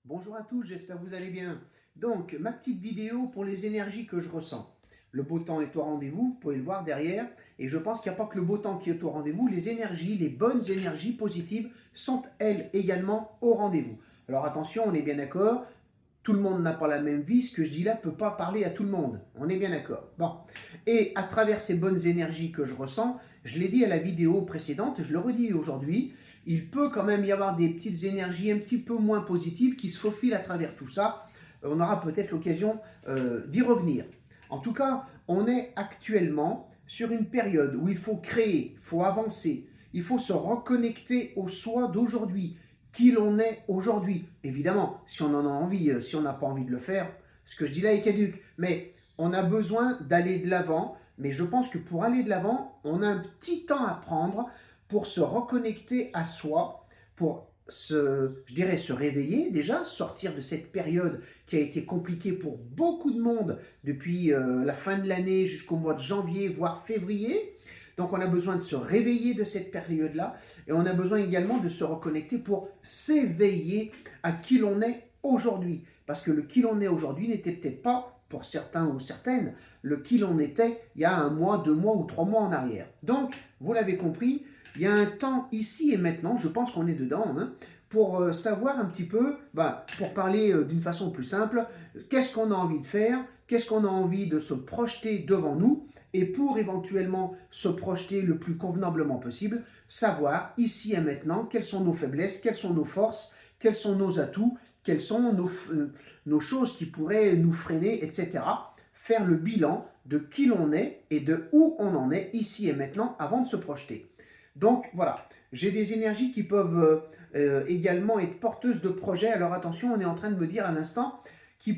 Bonjour à tous, j'espère que vous allez bien. Donc, ma petite vidéo pour les énergies que je ressens. Le beau temps est au rendez-vous, vous pouvez le voir derrière. Et je pense qu'il n'y a pas que le beau temps qui est au rendez-vous. Les énergies, les bonnes énergies positives sont elles également au rendez-vous. Alors attention, on est bien d'accord. Tout le monde n'a pas la même vie. Ce que je dis là ne peut pas parler à tout le monde. On est bien d'accord. Bon. Et à travers ces bonnes énergies que je ressens, je l'ai dit à la vidéo précédente, je le redis aujourd'hui, il peut quand même y avoir des petites énergies un petit peu moins positives qui se faufilent à travers tout ça. On aura peut-être l'occasion d'y revenir. En tout cas, on est actuellement sur une période où il faut créer, il faut avancer, il faut se reconnecter au soi d'aujourd'hui, qui l'on est aujourd'hui. Évidemment, si on en a envie, si on n'a pas envie de le faire, ce que je dis là est caduque. Mais on a besoin d'aller de l'avant. Mais je pense que pour aller de l'avant, on a un petit temps à prendre pour se reconnecter à soi, pour je dirais, se réveiller déjà, sortir de cette période qui a été compliquée pour beaucoup de monde depuis la fin de l'année jusqu'au mois de janvier, voire février. Donc on a besoin de se réveiller de cette période-là et on a besoin également de se reconnecter pour s'éveiller à qui l'on est aujourd'hui. Parce que le qui l'on est aujourd'hui n'était peut-être pas, pour certains ou certaines, le qui l'on était il y a un mois, 2 mois ou 3 mois en arrière. Donc, vous l'avez compris, il y a un temps ici et maintenant, je pense qu'on est dedans, hein, pour savoir un petit peu, pour parler d'une façon plus simple, qu'est-ce qu'on a envie de faire, qu'est-ce qu'on a envie de se projeter devant nous, et pour éventuellement se projeter le plus convenablement possible, savoir ici et maintenant quelles sont nos faiblesses, quelles sont nos forces, quels sont nos atouts, quelles sont nos choses qui pourraient nous freiner, etc. Faire le bilan de qui l'on est et de où on en est ici et maintenant avant de se projeter. Donc voilà, j'ai des énergies qui peuvent également être porteuses de projets. Alors attention, on est en train de me dire à l'instant que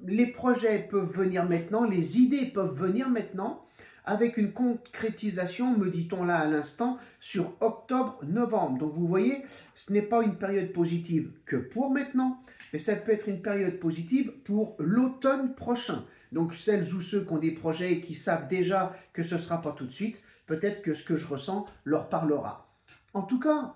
les projets peuvent venir maintenant, les idées peuvent venir maintenant, avec une concrétisation, me dit-on là à l'instant, sur octobre-novembre. Donc vous voyez, ce n'est pas une période positive que pour maintenant, mais ça peut être une période positive pour l'automne prochain. Donc celles ou ceux qui ont des projets et qui savent déjà que ce ne sera pas tout de suite, peut-être que ce que je ressens leur parlera. En tout cas,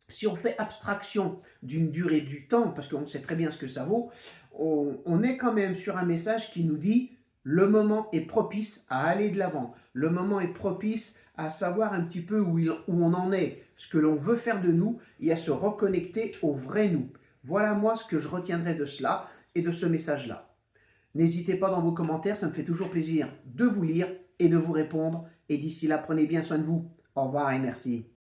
si on fait abstraction d'une durée du temps, parce qu'on sait très bien ce que ça vaut, on est quand même sur un message qui nous dit le moment est propice à aller de l'avant. Le moment est propice à savoir un petit peu où on en est, ce que l'on veut faire de nous et à se reconnecter au vrai nous. Voilà moi ce que je retiendrai de cela et de ce message-là. N'hésitez pas dans vos commentaires, ça me fait toujours plaisir de vous lire et de vous répondre. Et d'ici là, prenez bien soin de vous. Au revoir et merci.